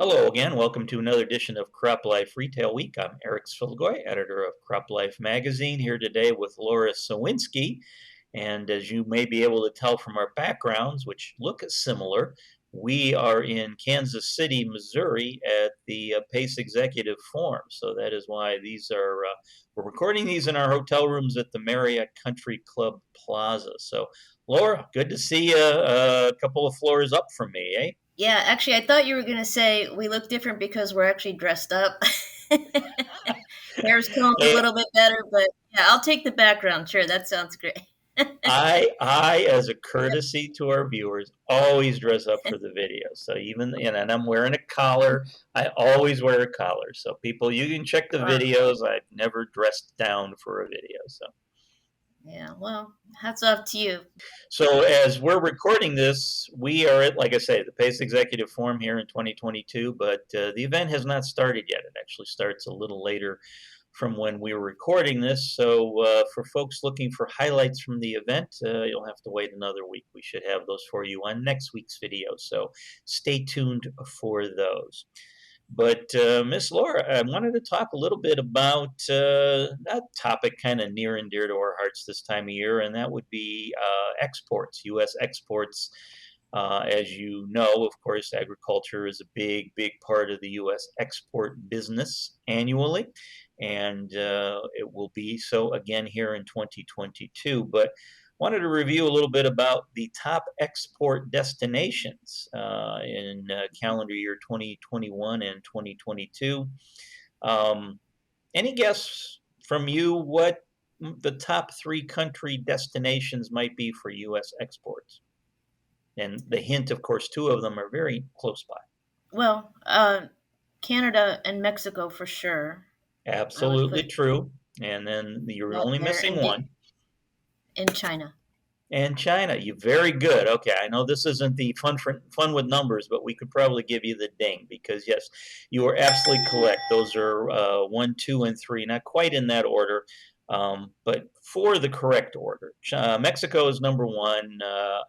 Hello again. Welcome to another edition of Crop Life Retail Week. I'm Eric Sfiligoj, editor of Crop Life magazine, here today with Lara Sowinski. And as you may be able to tell from our backgrounds, which look similar, we are in Kansas City, Missouri at the PACE Executive Forum. So that is why we're recording these in our hotel rooms at the Marriott Country Club Plaza. So, Laura, good to see you a couple of floors up from me, eh? Yeah, actually, I thought you were going to say we look different because we're actually dressed up. Hair's combed a Hey, little bit better, but yeah, I'll take the background. Sure, that sounds great. as a courtesy to our viewers, always dress up for the video. So and I'm wearing a collar. I always wear a collar. So people, you can check the Wow. videos. I've never dressed down for a video. Yeah, well, hats off to you. So as we're recording this, we are at, like I say, the PACE Executive Forum here in 2022, but the event has not started yet. It actually starts a little later from when we were recording this. So for folks looking for highlights from the event, you'll have to wait another week. We should have those for you on next week's video. So stay tuned for those. But Miss Laura, I wanted to talk a little bit about that topic kind of near and dear to our hearts this time of year, and that would be exports, U.S. exports. As you know, of course, agriculture is a big, big part of the U.S. export business annually, and it will be so again here in 2022. But wanted to review a little bit about the top export destinations in calendar year 2021 and 2022. Um, any guess from you what the top three country destinations might be for U.S. exports? And the hint, of course, two of them are very close by. Well, Canada and Mexico for sure. I would Absolutely put true. And then you're that only there, missing and one. in China. And China, you very good. Okay, I know this isn't the fun with numbers, but we could probably give you the ding because yes, you are absolutely correct. Those are 1, 2, and 3, not quite in that order, but for the correct order. Mexico is number one,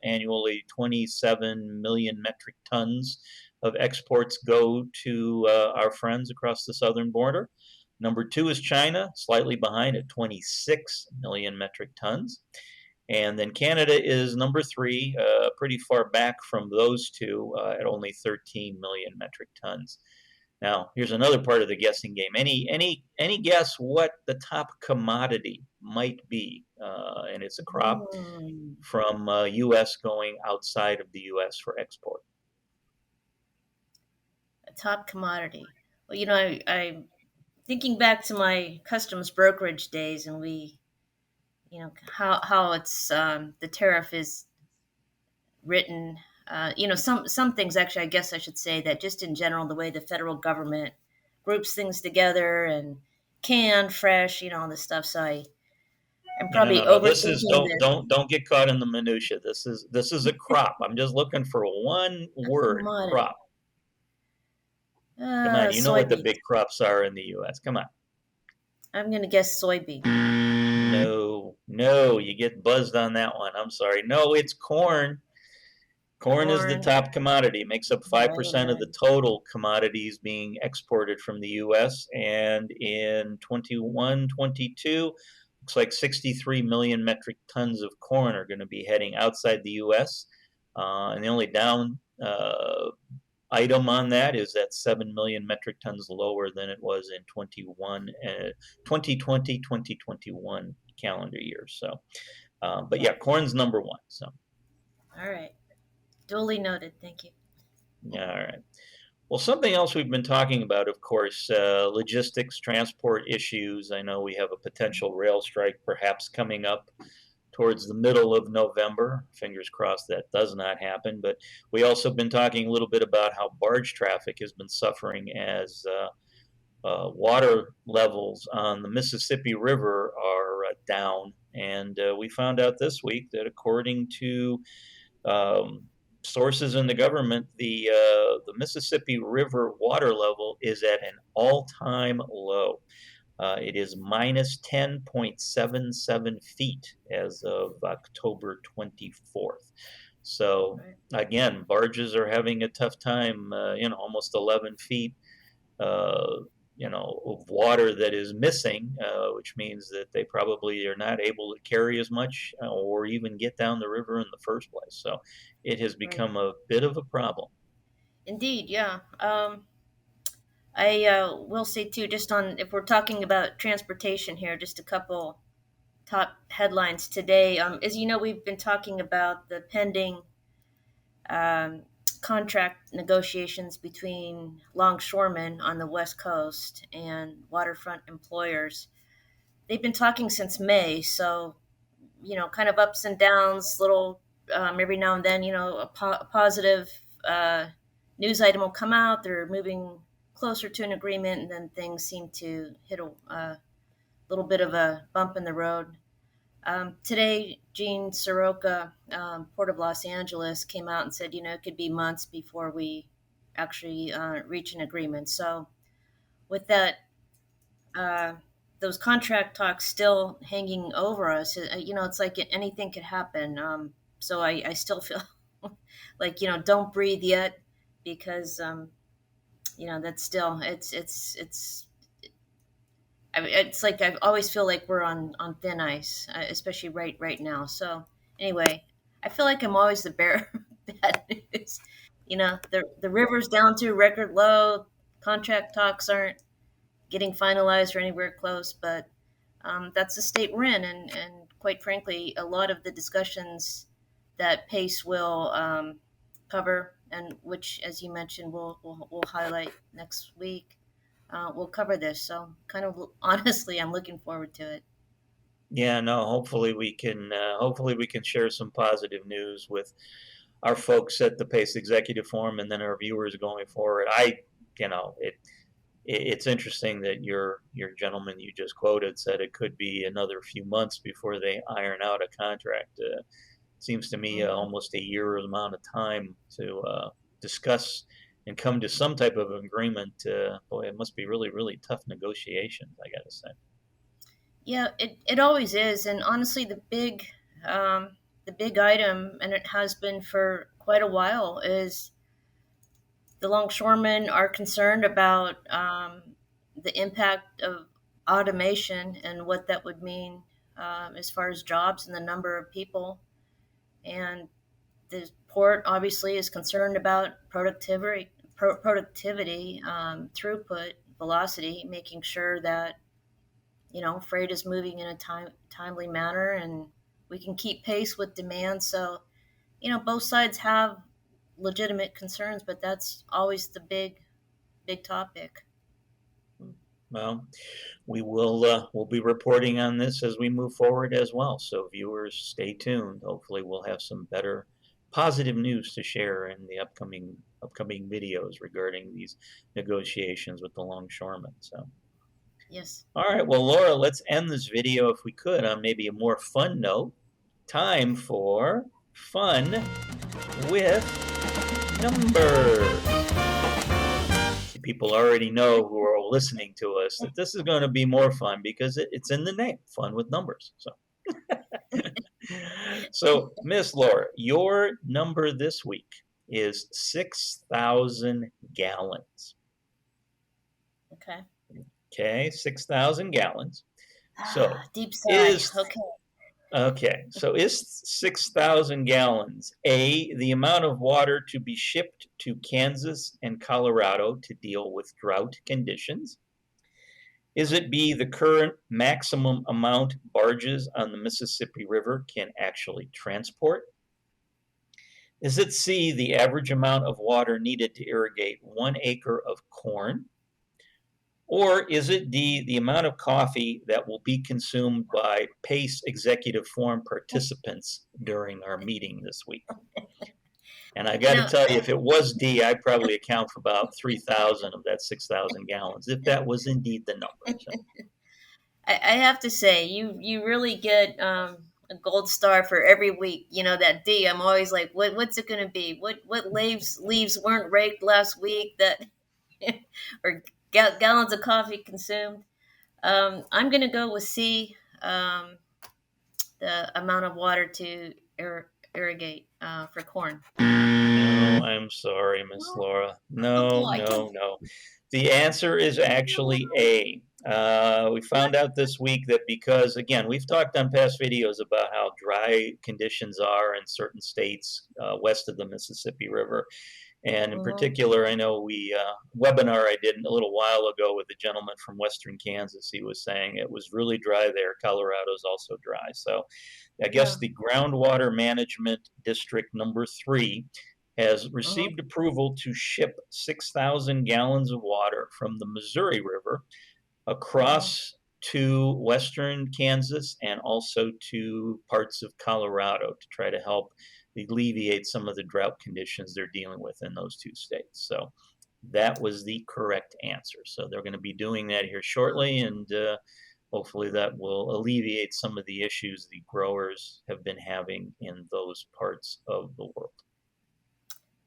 annually 27 million metric tons of exports go to our friends across the southern border. Number two is China, slightly behind at 26 million metric tons. And then Canada is number three, pretty far back from those two at only 13 million metric tons. Now, here's another part of the guessing game. Any guess what the top commodity might be? And it's a crop Mm, from U.S. going outside of the U.S. for export. a top commodity. Well, I'm thinking back to my customs brokerage days, and how it's the tariff is written. Some things actually, I guess I should say that just in general, the way the federal government groups things together and canned, fresh, all this stuff. So I'm No, no, probably no, no. This is overthinking this. don't get caught in the minutia. This is a crop. I'm just looking for one A word, commodity. crop. Come on, you know what the Soybeans. big crops are in the U.S. Come on. I'm gonna guess soybean. No, no, you get buzzed on that one. I'm sorry. No, it's corn. Corn is the Corn. top commodity. It makes up Right, 5% of right. the total commodities being exported from the U.S. And in 21, 22, looks like 63 million metric tons of corn are going to be heading outside the U.S. And the only down item on that is that 7 million metric tons lower than it was in 2020, 2021 calendar year. So, but yeah, corn's number one. So, All right. Duly noted. Thank you. yeah, all right. Well, something else we've been talking about, of course, logistics, transport issues. I know we have a potential rail strike perhaps coming up towards the middle of November. Fingers crossed that does not happen. But we also been talking a little bit about how barge traffic has been suffering as water levels on the Mississippi River are down. And we found out this week that according to um, sources in the government, the Mississippi River water level is at an all-time low. It is minus 10.77 feet as of October 24th. So Right. again, barges are having a tough time. Almost 11 feet. Uh, of water that is missing, which means that they probably are not able to carry as much or even get down the river in the first place. So it has Right. become a bit of a problem. Indeed. Yeah. I will say too, just on if we're talking about transportation here, just a couple top headlines today. As you know, we've been talking about the pending um, contract negotiations between longshoremen on the West Coast and waterfront employers. They've been talking since May, so kind of ups and downs, little every now and then, a positive uh, news item will come out. They're moving closer to an agreement, and then things seem to hit a little bit of a bump in the road. Today, Gene Soroka, Port of Los Angeles, came out and said, it could be months before we actually reach an agreement. So, with that, uh, those contract talks still hanging over us, it's like anything could happen. So, I still feel like, don't breathe yet, because, that's still, I mean, it's like I always feel like we're on thin ice, especially right now. So anyway, I feel like I'm always the bearer of bad news. The river's down to a record low. Contract talks aren't getting finalized or anywhere close, but that's the state we're in, and quite frankly, a lot of the discussions that Pace will cover, and which, as you mentioned, we'll highlight next week. We'll cover this. So, kind of honestly, I'm looking forward to it. Yeah, no, hopefully we can share some positive news with our folks at the Pace Executive Forum and then our viewers going forward. It's interesting that your gentleman you just quoted said it could be another few months before they iron out a contract. Seems to me Hmm. almost a year amount of time to discuss and come to some type of agreement. Boy, it must be really, really tough negotiations, I got to say. Yeah, it always is, and honestly, the big item, and it has been for quite a while, is the longshoremen are concerned about the impact of automation and what that would mean as far as jobs and the number of people. And the port obviously is concerned about productivity, throughput, velocity, making sure that freight is moving in a timely manner, and we can keep pace with demand. So both sides have legitimate concerns, but that's always the big topic. Well, we'll be reporting on this as we move forward as well. So viewers, stay tuned. Hopefully, we'll have some better positive news to share in the upcoming videos regarding these negotiations with the longshoremen. So, Yes. all right, well, Laura, let's end this video if we could on maybe a more fun note. Time for fun with numbers. People already know who are listening to us that this is going to be more fun because it's in the name, fun with numbers. So Miss Laura, your number this week is 6,000 gallons. Okay. Okay, 6,000 gallons. So Deep sigh. is Okay. okay. So is 6,000 gallons the amount of water to be shipped to Kansas and Colorado to deal with drought conditions? Is it B, the current maximum amount barges on the Mississippi River can actually transport? Is it C, the average amount of water needed to irrigate 1 acre of corn? Or is it D, the amount of coffee that will be consumed by PACE Executive Forum participants during our meeting this week? And I You got to know, tell you, if it was D, I'd probably account for about 3,000 of that 6,000 gallons, if that was indeed the number. So, I have to say, you really get a gold star for every week. That D. I'm always like, what's it going to be? What leaves weren't raked last week that, or gallons of coffee consumed? I'm going to go with C. The amount of water to irrigate for corn. No, I'm sorry, Miss No? Laura. Oh No, boy. no, no. The answer is actually A. We What? found out this week that because, again, we've talked on past videos about how dry conditions are in certain states west of the Mississippi River. And in Mm-hmm. particular, I know webinar I did a little while ago with a gentleman from Western Kansas. He was saying it was really dry there. Colorado's also dry. So I guess Yeah. the Groundwater Management District number 3 has Mm-hmm. received approval to ship 6,000 gallons of water from the Missouri River Mm-hmm. across to western Kansas and also to parts of Colorado to try to help alleviate some of the drought conditions they're dealing with in those two states. So that was the correct answer. So they're going to be doing that here shortly, and hopefully that will alleviate some of the issues the growers have been having in those parts of the world.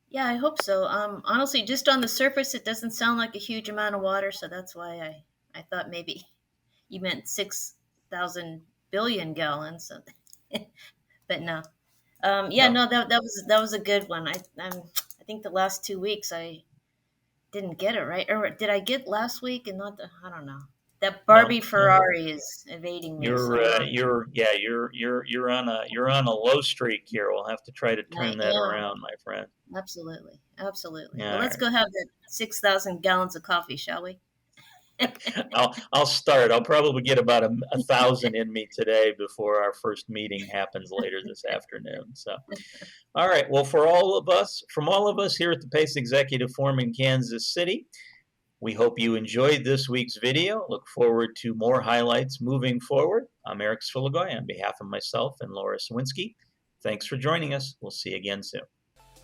Yeah, I hope so. Honestly, just on the surface, it doesn't sound like a huge amount of water, so that's why I thought maybe you meant 6,000 billion gallons. But no. Yeah, No, no, that was a good one. I think the last 2 weeks I didn't get it right, or did I get last week and not the? I don't know. That no, Barbie no. Ferrari is evading me. You're So yeah, you're on a low streak here. We'll have to try to I turn that am around, my friend. absolutely, absolutely. All Well, let's right. go have that 6,000 gallons of coffee, shall we? I'll start. I'll probably get about 1,000 in me today before our first meeting happens later this afternoon. So, all right. Well, from all of us here at the Pace Executive Forum in Kansas City, we hope you enjoyed this week's video. Look forward to more highlights moving forward. I'm Eric Sfiligoj on behalf of myself and Lara Sowinski. Thanks for joining us. We'll see you again soon.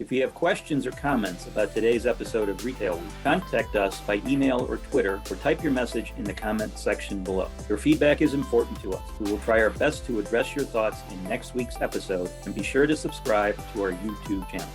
If you have questions or comments about today's episode of Retail Week, contact us by email or Twitter, or type your message in the comment section below. Your feedback is important to us. We will try our best to address your thoughts in next week's episode, and be sure to subscribe to our YouTube channel.